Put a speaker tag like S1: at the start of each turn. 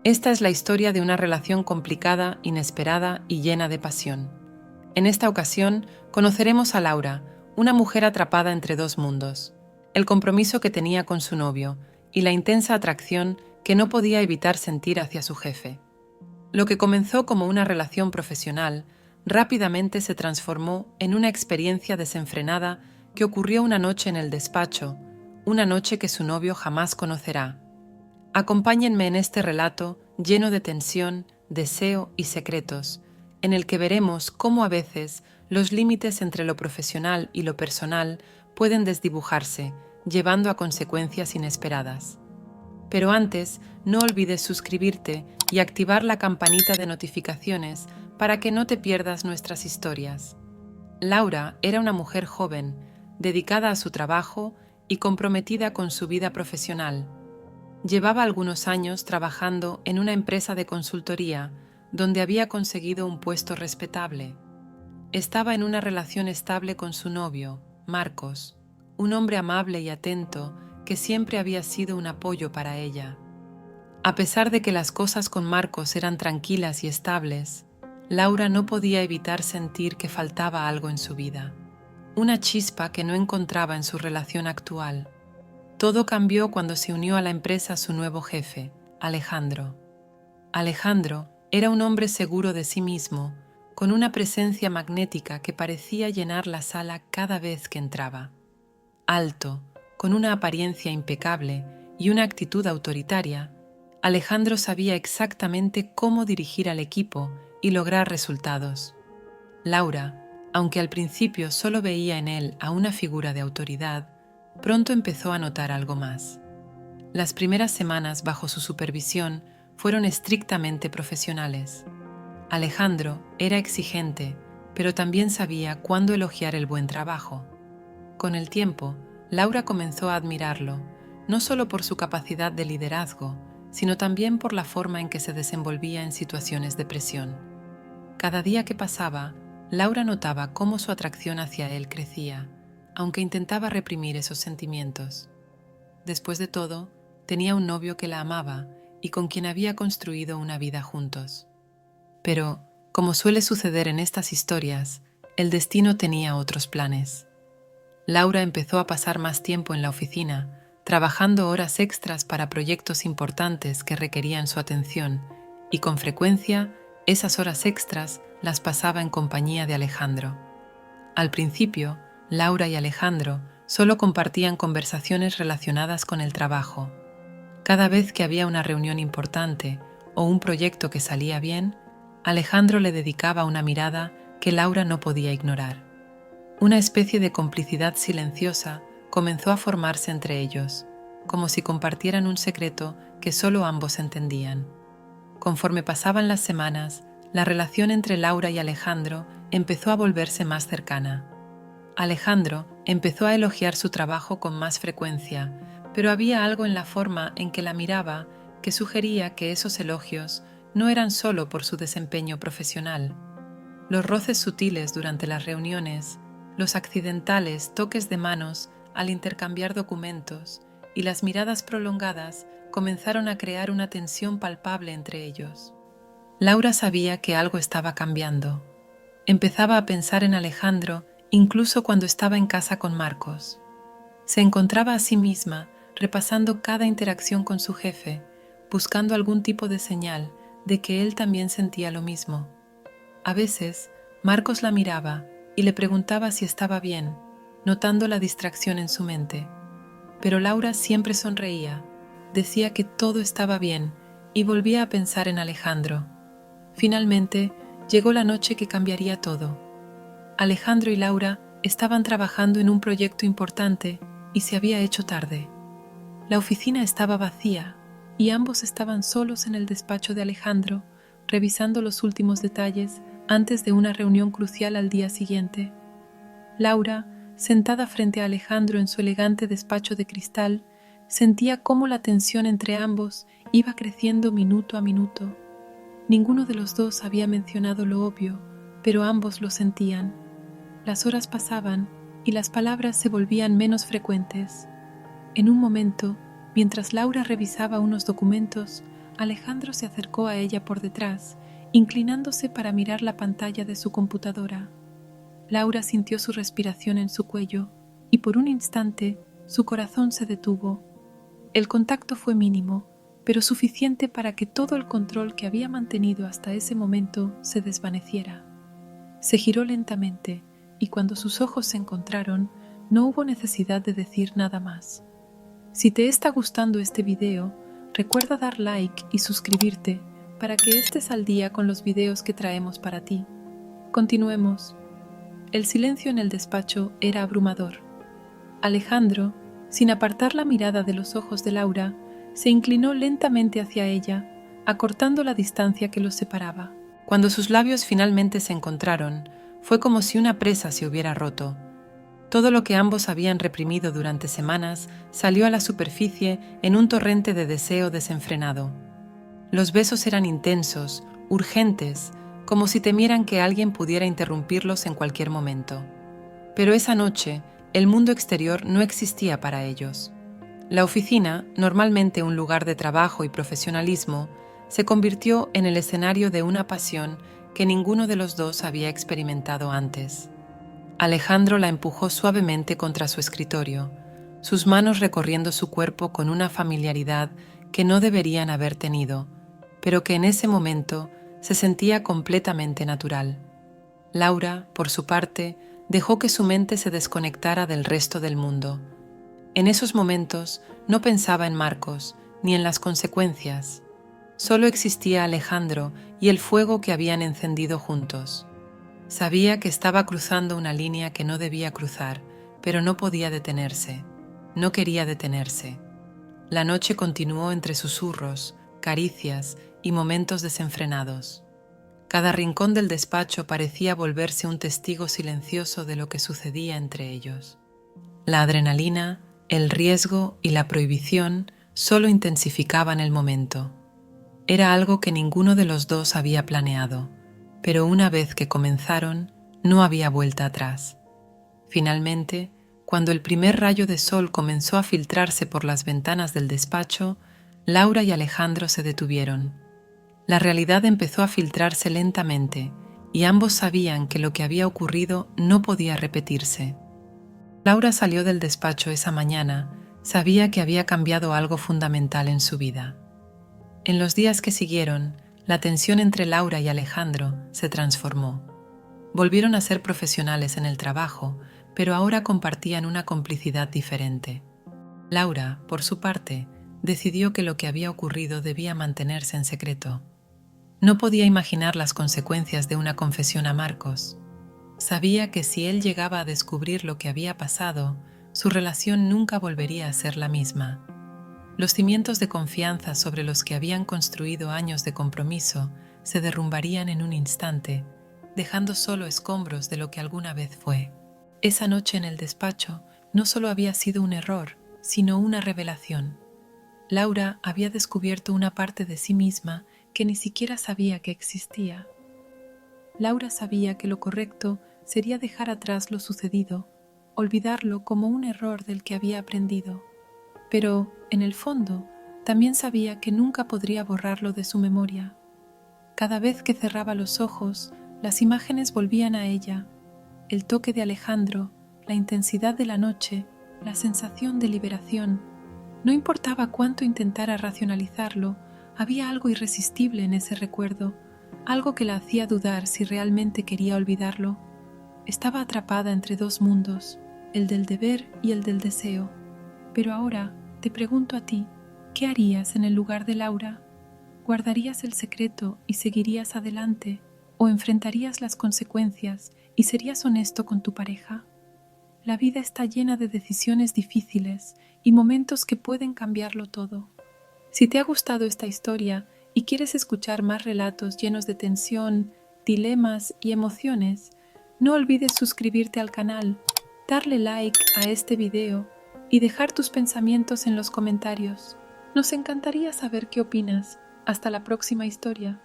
S1: Esta es la historia de una relación complicada, inesperada y llena de pasión. En esta ocasión, conoceremos a Laura, una mujer atrapada entre dos mundos, el compromiso que tenía con su novio y la intensa atracción que no podía evitar sentir hacia su jefe. Lo que comenzó como una relación profesional, rápidamente se transformó en una experiencia desenfrenada que ocurrió una noche en el despacho, una noche que su novio jamás conocerá. Acompáñenme en este relato lleno de tensión, deseo y secretos, en el que veremos cómo a veces los límites entre lo profesional y lo personal pueden desdibujarse, llevando a consecuencias inesperadas. Pero antes, no olvides suscribirte y activar la campanita de notificaciones para que no te pierdas nuestras historias. Laura era una mujer joven, dedicada a su trabajo y comprometida con su vida profesional. Llevaba algunos años trabajando en una empresa de consultoría donde había conseguido un puesto respetable. Estaba en una relación estable con su novio, Marcos, un hombre amable y atento que siempre había sido un apoyo para ella. A pesar de que las cosas con Marcos eran tranquilas y estables, Laura no podía evitar sentir que faltaba algo en su vida, una chispa que no encontraba en su relación actual. Todo cambió cuando se unió a la empresa su nuevo jefe, Alejandro. Alejandro era un hombre seguro de sí mismo, con una presencia magnética que parecía llenar la sala cada vez que entraba. Alto, con una apariencia impecable y una actitud autoritaria, Alejandro sabía exactamente cómo dirigir al equipo y lograr resultados. Laura, aunque al principio solo veía en él a una figura de autoridad, pronto empezó a notar algo más. Las primeras semanas bajo su supervisión fueron estrictamente profesionales. Alejandro era exigente, pero también sabía cuándo elogiar el buen trabajo. Con el tiempo, Laura comenzó a admirarlo, no solo por su capacidad de liderazgo, sino también por la forma en que se desenvolvía en situaciones de presión. Cada día que pasaba, Laura notaba cómo su atracción hacia él crecía, aunque intentaba reprimir esos sentimientos. Después de todo, tenía un novio que la amaba y con quien había construido una vida juntos. Pero, como suele suceder en estas historias, el destino tenía otros planes. Laura empezó a pasar más tiempo en la oficina, trabajando horas extras para proyectos importantes que requerían su atención, y con frecuencia, esas horas extras las pasaba en compañía de Alejandro. Al principio, Laura y Alejandro solo compartían conversaciones relacionadas con el trabajo. Cada vez que había una reunión importante o un proyecto que salía bien, Alejandro le dedicaba una mirada que Laura no podía ignorar. Una especie de complicidad silenciosa comenzó a formarse entre ellos, como si compartieran un secreto que solo ambos entendían. Conforme pasaban las semanas, la relación entre Laura y Alejandro empezó a volverse más cercana. Alejandro empezó a elogiar su trabajo con más frecuencia, pero había algo en la forma en que la miraba que sugería que esos elogios no eran solo por su desempeño profesional. Los roces sutiles durante las reuniones, los accidentales toques de manos al intercambiar documentos y las miradas prolongadas comenzaron a crear una tensión palpable entre ellos. Laura sabía que algo estaba cambiando. Empezaba a pensar en Alejandro incluso cuando estaba en casa con Marcos. Se encontraba a sí misma repasando cada interacción con su jefe, buscando algún tipo de señal de que él también sentía lo mismo. A veces, Marcos la miraba y le preguntaba si estaba bien, notando la distracción en su mente. Pero Laura siempre sonreía, decía que todo estaba bien y volvía a pensar en Alejandro. Finalmente, llegó la noche que cambiaría todo. Alejandro y Laura estaban trabajando en un proyecto importante y se había hecho tarde. La oficina estaba vacía y ambos estaban solos en el despacho de Alejandro, revisando los últimos detalles antes de una reunión crucial al día siguiente. Laura, sentada frente a Alejandro en su elegante despacho de cristal, sentía cómo la tensión entre ambos iba creciendo minuto a minuto. Ninguno de los dos había mencionado lo obvio, pero ambos lo sentían. Las horas pasaban y las palabras se volvían menos frecuentes. En un momento, mientras Laura revisaba unos documentos,
S2: Alejandro se acercó a ella por detrás, inclinándose para mirar la pantalla de su computadora. Laura sintió su respiración en su cuello y por un instante su corazón se detuvo. El contacto fue mínimo, pero suficiente para que todo el control que había mantenido hasta ese momento se desvaneciera. Se giró lentamente y cuando sus ojos se encontraron, no hubo necesidad de decir nada más. Si te está gustando este video, recuerda dar like y suscribirte para que estés al día con los videos que traemos para ti. Continuemos. El silencio en el despacho era abrumador. Alejandro, sin apartar la mirada de los ojos de Laura, se inclinó lentamente hacia ella, acortando la distancia que los separaba.
S1: Cuando sus labios finalmente se encontraron, fue como si una presa se hubiera roto. Todo lo que ambos habían reprimido durante semanas salió a la superficie en un torrente de deseo desenfrenado. Los besos eran intensos, urgentes, como si temieran que alguien pudiera interrumpirlos en cualquier momento. Pero esa noche, el mundo exterior no existía para ellos. La oficina, normalmente un lugar de trabajo y profesionalismo, se convirtió en el escenario de una pasión que ninguno de los dos había experimentado antes. Alejandro la empujó suavemente contra su escritorio, sus manos recorriendo su cuerpo con una familiaridad que no deberían haber tenido, pero que en ese momento se sentía completamente natural. Laura, por su parte, dejó que su mente se desconectara del resto del mundo. En esos momentos no pensaba en Marcos ni en las consecuencias. Solo existía Alejandro y el fuego que habían encendido juntos. Sabía que estaba cruzando una línea que no debía cruzar, pero no podía detenerse. No quería detenerse. La noche continuó entre susurros, caricias y momentos desenfrenados. Cada rincón del despacho parecía volverse un testigo silencioso de lo que sucedía entre ellos. La adrenalina, el riesgo y la prohibición solo intensificaban el momento. Era algo que ninguno de los dos había planeado, pero una vez que comenzaron, no había vuelta atrás. Finalmente, cuando el primer rayo de sol comenzó a filtrarse por las ventanas del despacho, Laura y Alejandro se detuvieron. La realidad empezó a filtrarse lentamente y ambos sabían que lo que había ocurrido no podía repetirse. Laura salió del despacho esa mañana, sabía que había cambiado algo fundamental en su vida. En los días que siguieron, la tensión entre Laura y Alejandro se transformó. Volvieron a ser profesionales en el trabajo, pero ahora compartían una complicidad diferente. Laura, por su parte, decidió que lo que había ocurrido debía mantenerse en secreto. No podía imaginar las consecuencias de una confesión a Marcos. Sabía que si él llegaba a descubrir lo que había pasado, su relación nunca volvería a ser la misma. Los cimientos de confianza sobre los que habían construido años de compromiso se derrumbarían en un instante, dejando solo escombros de lo que alguna vez fue. Esa noche en el despacho no solo había sido un error, sino una revelación. Laura había descubierto una parte de sí misma que ni siquiera sabía que existía. Laura sabía que lo correcto sería dejar atrás lo sucedido, olvidarlo como un error del que había aprendido. Pero, en el fondo, también sabía que nunca podría borrarlo de su memoria. Cada vez que cerraba los ojos, las imágenes volvían a ella. El toque de Alejandro, la intensidad de la noche, la sensación de liberación. No importaba cuánto intentara racionalizarlo, había algo irresistible en ese recuerdo, algo que la hacía dudar si realmente quería olvidarlo. Estaba atrapada entre dos mundos, el del deber y el del deseo. Pero ahora te pregunto a ti, ¿qué harías en el lugar de Laura? ¿Guardarías el secreto y seguirías adelante? ¿O enfrentarías las consecuencias y serías honesto con tu pareja? La vida está llena de decisiones difíciles y momentos que pueden cambiarlo todo. Si te ha gustado esta historia y quieres escuchar más relatos llenos de tensión, dilemas y emociones, no olvides suscribirte al canal, darle like a este video y dejar tus pensamientos en los comentarios. Nos encantaría saber qué opinas. Hasta la próxima historia.